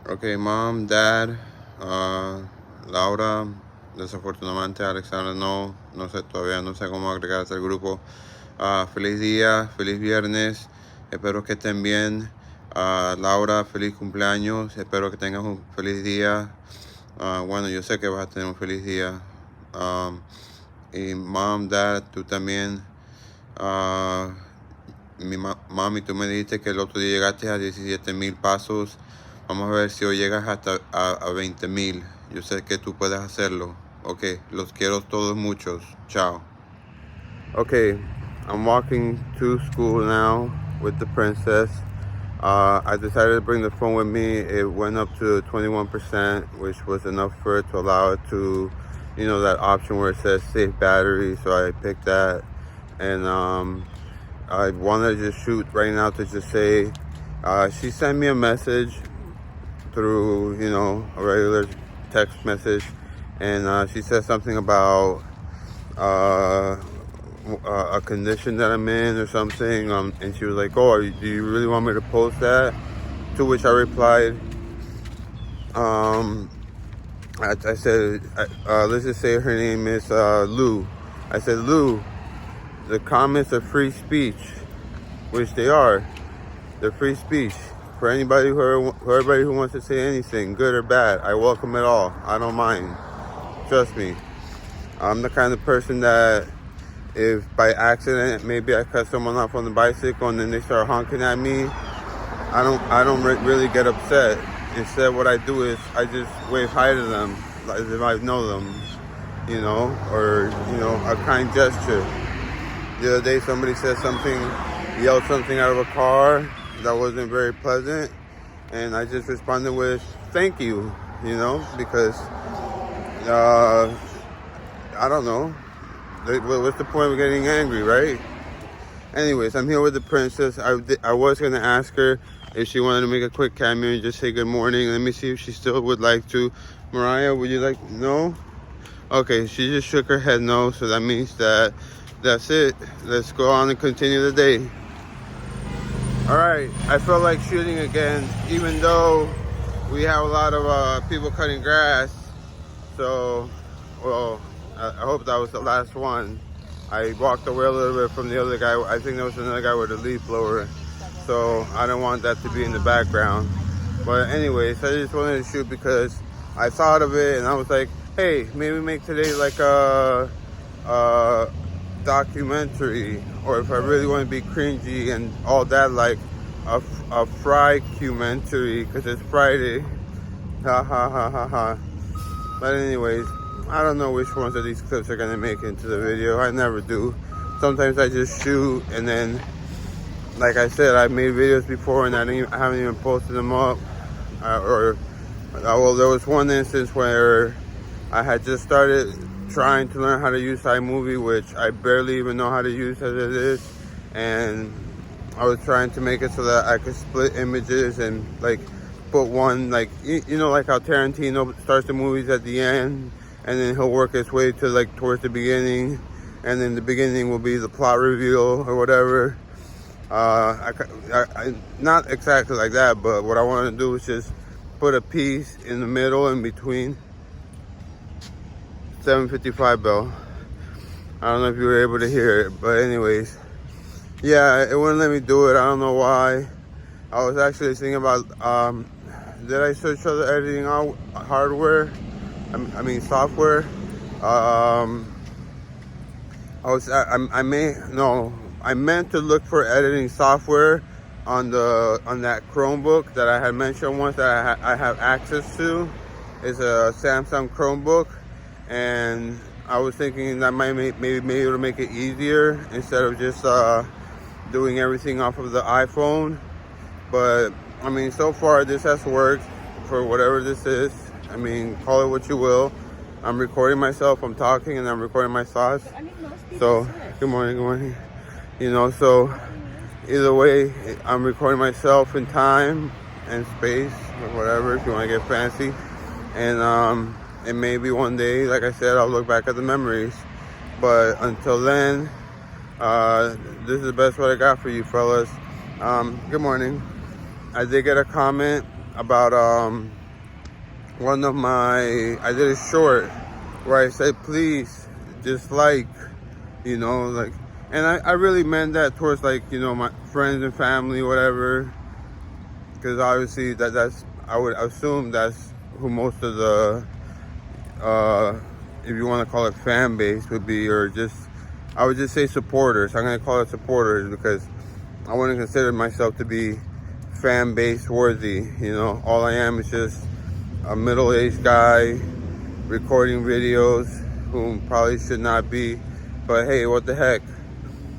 Ok, mom, dad, Laura, desafortunadamente Alexandra no sé, todavía no sé cómo agregarse al grupo. Feliz día, feliz viernes, espero que estén bien. Laura, feliz cumpleaños, espero que tengas un feliz día. Bueno, yo sé que vas a tener un feliz día. Um, y mom, dad, tú también. Uh, Mami, tú me dijiste que el otro día llegaste a 17,000 pasos. Vamos a ver si hoy llegas hasta a 20,000. Yo sé que tú puedes hacerlo. Ok, los quiero todos muchos. Chao. Okay, I'm walking to school now with the princess. I decided to bring the phone with me. It went up to 21%, which was enough for it to allow it to, that option where it says save battery. So I picked that. And I wanted to just shoot right now to just say, she sent me a message through, a regular text message. And she said something about a condition that I'm in or something. And she was like, oh, do you really want me to post that? To which I replied, I said, let's just say her name is Lou. I said, Lou, the comments are free speech, which they are. They're free speech for everybody who wants to say anything, good or bad. I welcome it all. I don't mind. Trust me. I'm the kind of person that if by accident maybe I cut someone off on the bicycle and then they start honking at me, I don't really get upset. Instead, what I do is I just wave hi to them as if I know them, or a kind gesture. The other day, somebody said something, yelled something out of a car that wasn't very pleasant, and I just responded with thank you, because I don't know, what's the point of getting angry, right? Anyways, I'm here with the princess. I was gonna ask her if she wanted to make a quick cameo and just say good morning. Let me see if she still would like to. Mariah, would you like? No? Okay, she just shook her head no, so that means that's it. Let's go on and continue the day. All right, I felt like shooting again, even though we have a lot of people cutting grass. So, well, I hope that was the last one. I walked away a little bit from the other guy. I think there was another guy with a leaf blower. So I don't want that to be in the background. But anyways, I just wanted to shoot because I thought of it and I was like, hey, maybe make today like a documentary, or if I really want to be cringy and all that, like a fry-cumentary, because it's Friday. Ha ha ha ha ha. But anyways, I don't know which ones of these clips are gonna make it into the video. I never do. Sometimes I just shoot and then, like I said, I've made videos before and I haven't even posted them up. Well, there was one instance where I had just started trying to learn how to use iMovie, which I barely even know how to use as it is. And I was trying to make it so that I could split images and like put one, like, like how Tarantino starts the movies at the end and then he'll work his way to like towards the beginning, and then the beginning will be the plot reveal or whatever. I not exactly like that, but what I want to do is just put a piece in the middle in between. 7:55 bell. I don't know if you were able to hear it, but anyways, yeah, it wouldn't let me do it. I don't know why. I was actually thinking about, did I search other editing hardware? I mean software. I meant to look for editing software on that Chromebook that I had mentioned once that I have access to. It's a Samsung Chromebook, and I was thinking that might maybe it'll make it easier instead of just doing everything off of the iPhone. But I mean, so far this has worked for whatever this is. I mean, call it what you will. I'm recording myself, I'm talking, and I'm recording my thoughts. So, good morning. So either way, I'm recording myself in time and space, or whatever, if you want to get fancy. And maybe one day, like I said, I'll look back at the memories. But until then, this is the best what I got for you fellas. Good morning. I did get a comment about I did a short where I said, please, dislike, like, and I really meant that towards, like, my friends and family, whatever, because obviously I would assume that's who most of the, if you want to call it fan base would be, or just, I would just say supporters. I'm going to call it supporters because I wouldn't consider myself to be fan base worthy. All I am is just a middle-aged guy recording videos who probably should not be, but hey, what the heck,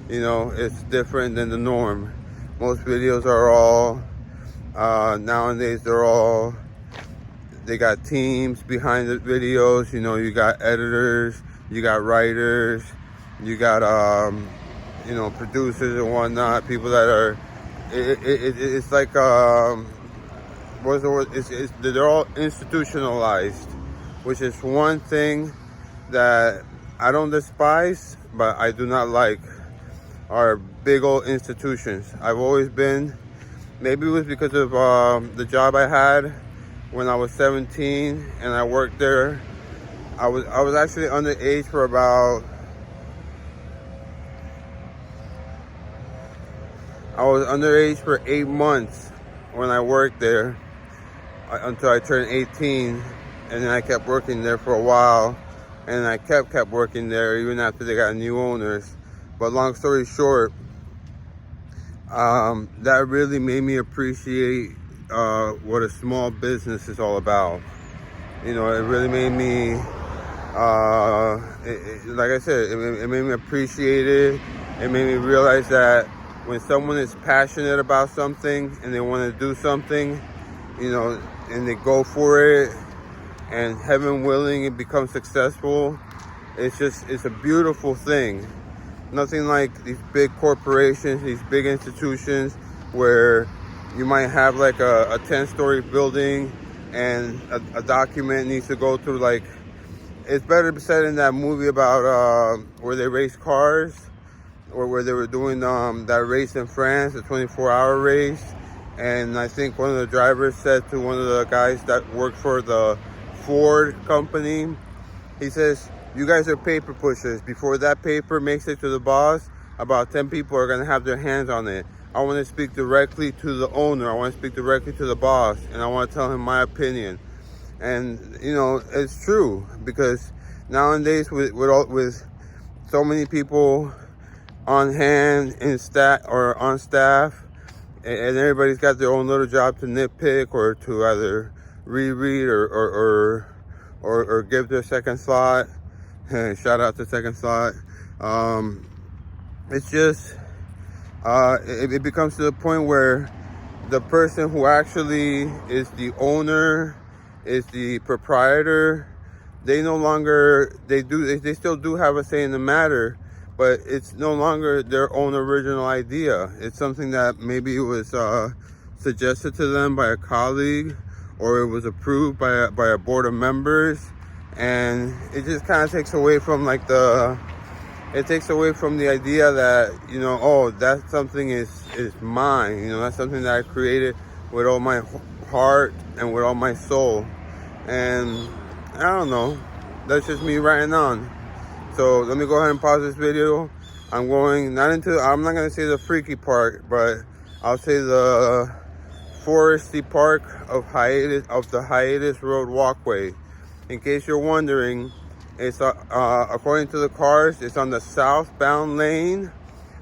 it's different than the norm. Most videos are all nowadays, they got teams behind the videos. You got editors, you got writers, you got producers and whatnot, people that are it's like what's the word? They're all institutionalized, which is one thing that I don't despise, but I do not like, are big old institutions. I've always been, maybe it was because of the job I had when I was 17 and I worked there. I was actually underage for I was underage for 8 months when I worked there until I turned 18, and then I kept working there for a while, and I kept working there even after they got new owners. But long story short, that really made me appreciate what a small business is all about. It really made me, like I said, it made me appreciate it. It made me realize that when someone is passionate about something and they want to do something, and they go for it, and heaven willing, it becomes successful, it's a beautiful thing. Nothing like these big corporations, these big institutions where you might have like a 10-story building and a document needs to go through, like, it's better said in that movie about where they race cars, or where they were doing that race in France, the 24-hour race. And I think one of the drivers said to one of the guys that worked for the Ford company, he says, you guys are paper pushers. Before that paper makes it to the boss, about 10 people are going to have their hands on it. I want to speak directly to the owner. I want to speak directly to the boss, and I want to tell him my opinion. And it's true, because nowadays with so many people on hand on staff, and everybody's got their own little job to nitpick or to either reread or give their second thought. Shout out to Second Thought. It's just it becomes to the point where the person who actually is the owner, is the proprietor, they no longer, they still do have a say in the matter, but it's no longer their own original idea. It's something that maybe was suggested to them by a colleague, or it was approved by a board of members, and it just kind of takes away from the idea that, oh, that something is mine. That's something that I created with all my heart and with all my soul. And I don't know, that's just me writing on. So let me go ahead and pause this video. I'm not going to say the freaky part, but I'll say the foresty part of the Hiatus Road walkway. In case you're wondering, it's according to the cars, it's on the southbound lane,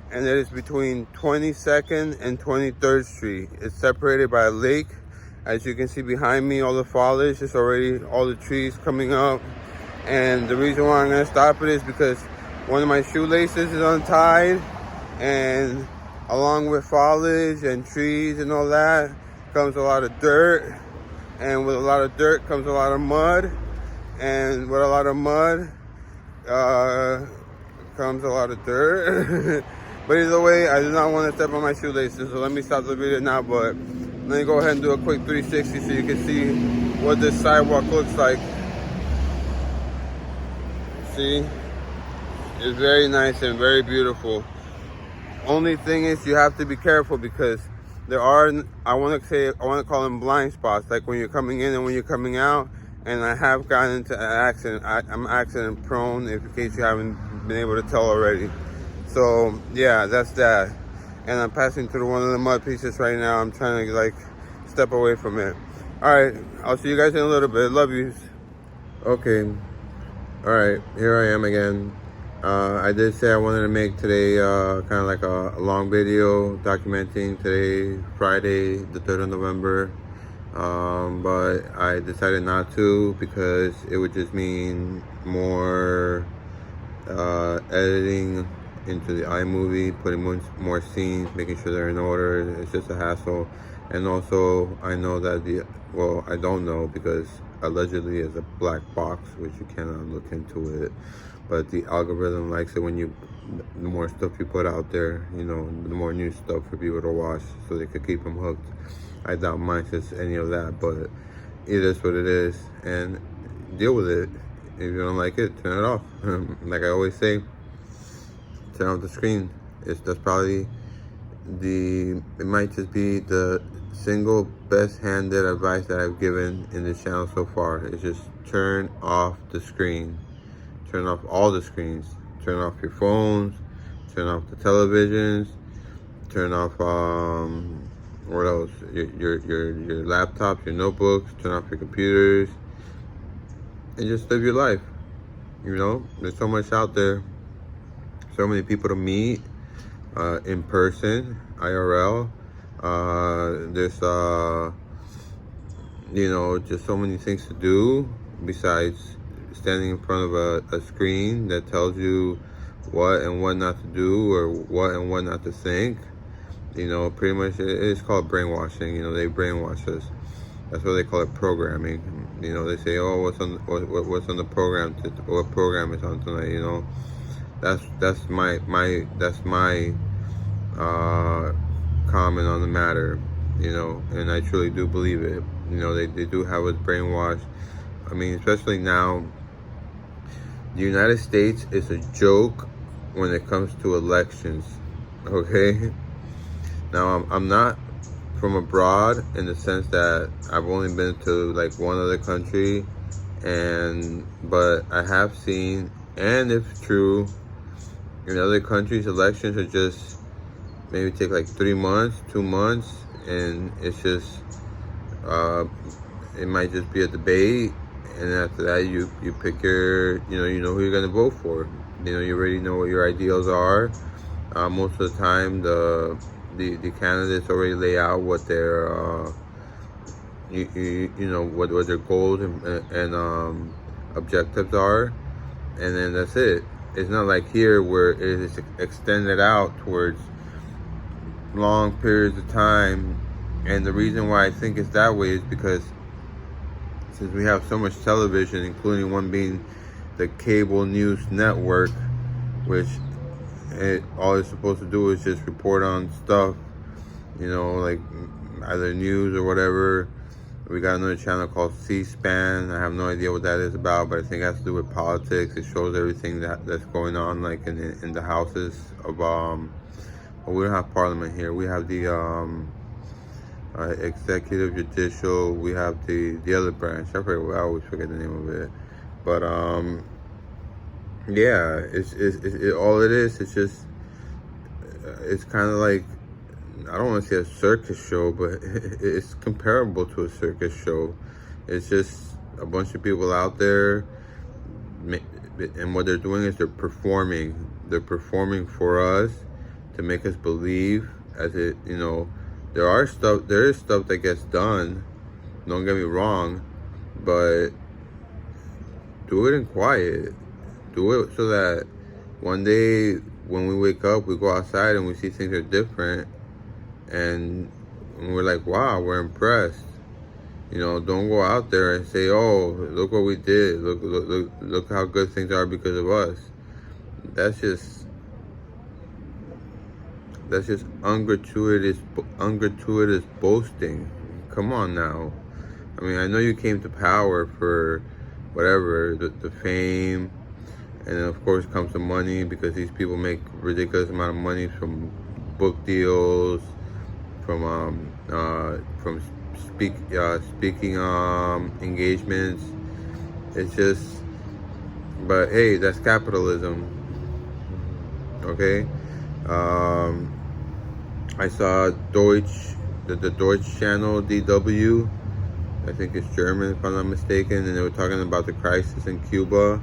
and it is between 22nd and 23rd Street. It's separated by a lake. As you can see behind me, all the foliage is already, all the trees coming up. And the reason why I'm going to stop it is because one of my shoelaces is untied, and along with foliage and trees and all that comes a lot of dirt, and with a lot of dirt comes a lot of mud, and with a lot of mud comes a lot of dirt. But either way, I do not want to step on my shoelaces, so let me stop the video now. But let me go ahead and do a quick 360 so you can see what this sidewalk looks like. See, it's very nice and very beautiful. Only thing is, you have to be careful, because there are, I want to call them blind spots, like when you're coming in and when you're coming out. And I have gotten into an accident. I'm accident prone, if in case you haven't been able to tell already. So yeah, that's that. And I'm passing through one of the mud pieces right now. I'm trying to like step away from it. All right, I'll see you guys in a little bit. Love you. Okay. All right, here I am again. I did say I wanted to make today kind of like a long video documenting today, Friday, the 3rd of November. But I decided not to because it would just mean more editing into the iMovie, putting more scenes, making sure they're in order. It's just a hassle. And also, I know that I don't know because allegedly it's a black box, which you cannot look into it. But the algorithm likes it when the more stuff you put out there, the more new stuff for people to watch so they could keep them hooked. I doubt mine says any of that, but it is what it is, and deal with it. If you don't like it, turn it off. Like I always say, turn off the screen. That's probably it might just be the single best-handed advice that I've given in this channel so far. It's just turn off the screen. Turn off all the screens. Turn off your phones. Turn off the televisions. Turn off what else? Your laptops, your notebooks. Turn off your computers, and just live your life. There's so much out there. So many people to meet in person, IRL. There's just so many things to do besides standing in front of a screen that tells you what and what not to do or what and what not to think. Pretty much it's called brainwashing. They brainwash us. That's what they call it, programming. They say, oh, what's on the program? What program is on tonight? That's my comment on the matter. And I truly do believe it. They do have us brainwashed. I mean, especially now, the United States is a joke when it comes to elections. Okay. Now, I'm not from abroad in the sense that I've only been to like one other country, but I have seen, and if true, in other countries, elections are just maybe take like 3 months, 2 months, and it's just, it might just be a debate, and after that, you pick your, you know who you're gonna vote for. You already know what your ideals are. Most of the time, the candidates already lay out what their what their goals and objectives are, and then that's it. It's not like here where it is extended out towards long periods of time. And the reason why I think it's that way is because since we have so much television, including one being the cable news network, which all it's supposed to do is just report on stuff, like either news or whatever. We got another channel called C-SPAN. I have no idea what that is about, but I think it has to do with politics. It shows everything that's going on, like in the houses of well, we don't have parliament here. We have the executive, judicial. We have the other branch. I always forget the name of it, but yeah, it's all it is. It's just it's kind of like, I don't want to say a circus show, but it's comparable to a circus show. It's just a bunch of people out there, and what they're doing is they're performing. They're performing for us to make us believe, there is stuff that gets done. Don't get me wrong, but do it in quiet. Do it so that one day when we wake up, we go outside and we see things are different, and we're like, wow, we're impressed. Don't go out there and say, oh, look what we did. Look how good things are because of us. That's just ungratuitous boasting. Come on now. I mean, I know you came to power for whatever, the fame, and then of course comes the money, because these people make ridiculous amount of money from book deals, from speaking engagements. It's just, but hey, that's capitalism. Okay. I saw the Deutsch channel, DW. I think it's German, if I'm not mistaken, and they were talking about the crisis in Cuba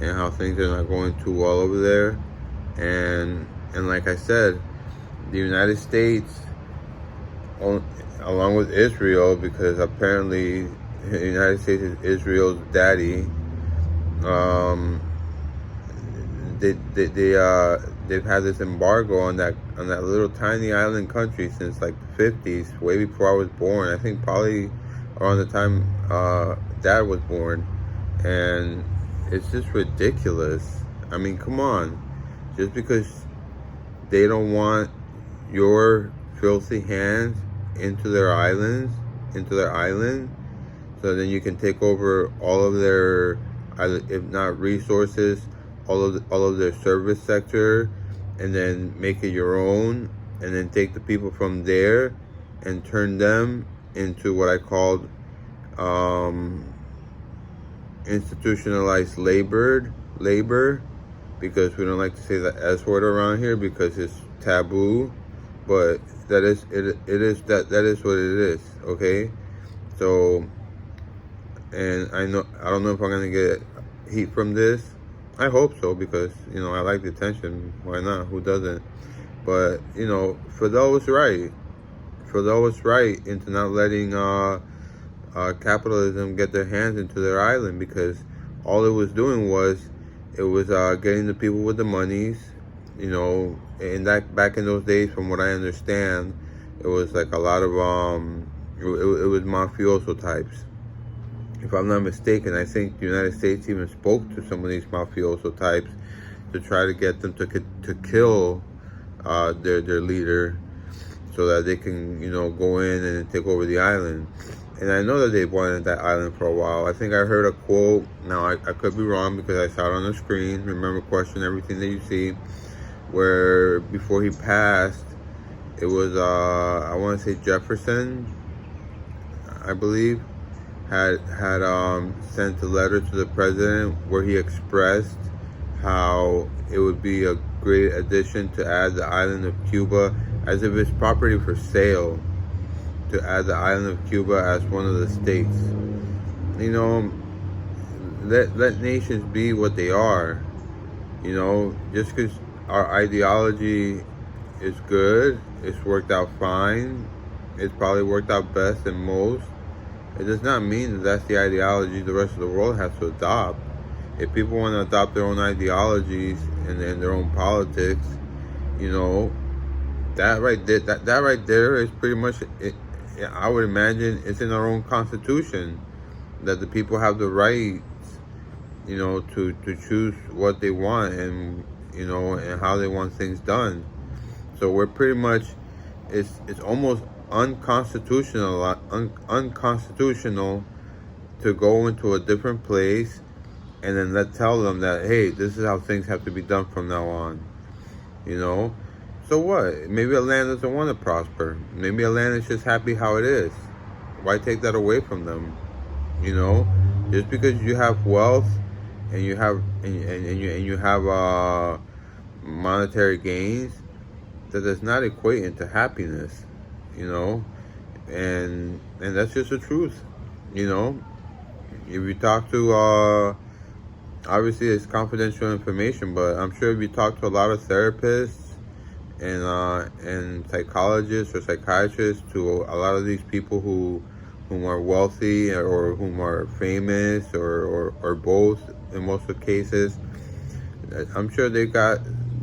and how things are not going too well over there. And like I said, the United States, along with Israel, because apparently the United States is Israel's daddy. They've had this embargo on that little tiny island country since like the 50s, way before I was born. I think probably around the time Dad was born, and it's just ridiculous. I mean, come on, just because they don't want your filthy hands into their island, so then you can take over all of their, if not resources, all of their service sector, and then make it your own, and then take the people from there and turn them into what I called institutionalized labor, because we don't like to say the S word around here because it's taboo, but that is what it is. Okay, so, and I don't know if I'm gonna get heat from this. I hope so, because I like the attention. Why not? Who doesn't? But for those right into not letting capitalism get their hands into their island, because all it was doing was getting the people with the monies. And that back in those days, from what I understand, it was like a lot of it was mafioso types. If I'm not mistaken, I think the United States even spoke to some of these mafioso types to try to get them to kill their leader, so that they can go in and take over the island. And I know that they wanted that island for a while. I think I heard a quote. Now I could be wrong because I saw it on the screen. Remember, question everything that you see. Where before he passed, it was I want to say Jefferson, I believe, had sent a letter to the president where he expressed how it would be a great addition to add the island of Cuba, as if it's property for sale, to add the island of Cuba as one of the states. Let nations be what they are. Just because our ideology is good, it's worked out fine, it's probably worked out best in most, it does not mean that that's the ideology the rest of the world has to adopt. If people want to adopt their own ideologies and their own politics, that right there is pretty much it. I would imagine it's in our own constitution that the people have the right, to choose what they want, and and how they want things done. So we're pretty much, it's almost unconstitutional to go into a different place and then tell them that, hey, this is how things have to be done from now on. So what? Maybe a land doesn't want to prosper. Maybe a land is just happy how it is. Why take that away from them? Just because you have wealth and you have monetary gains, that does not equate into happiness. And that's just the truth. If you talk to obviously it's confidential information, but I'm sure if you talk to a lot of therapists and psychologists or psychiatrists, to a lot of these people whom are wealthy or whom are famous or both in most of the cases, I'm sure they got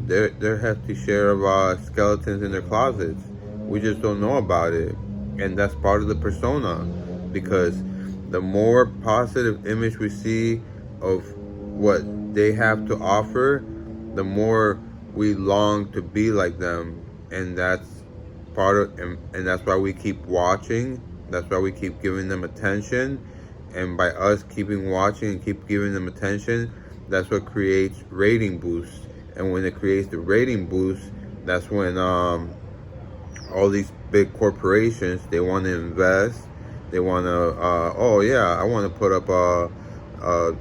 their hefty share of skeletons in their closets. We just don't know about it, and that's part of the persona, because the more positive image we see of what they have to offer, the more we long to be like them. And that's part of, and that's why we keep watching. That's why we keep giving them attention. And by us keeping watching and keep giving them attention, that's what creates rating boosts. And when it creates the rating boost, that's when all these big corporations, they want to invest. They want to, oh yeah, I want to put up $100,000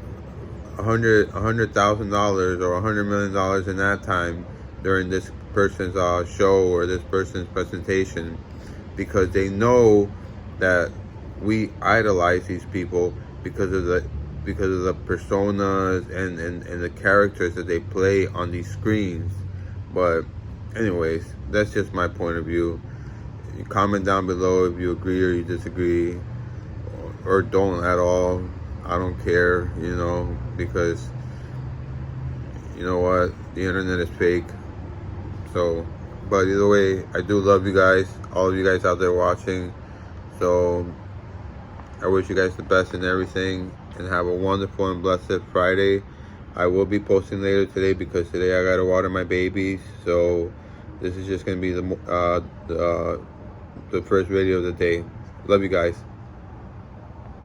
or $100 million in that time during this person's show or this person's presentation, because they know that we idolize these people because of the personas and the characters that they play on these screens. But anyways, that's just my point of view. You comment down below if you agree or you disagree, or don't at all. I don't care, you know, because you know what, the internet is fake. So, but either way, I do love you guys, all of you guys out there watching. So I wish you guys the best in everything, and have a wonderful and blessed Friday. I will be posting later today because today I gotta water my babies. So this is just gonna be the first video of the day. Love you guys.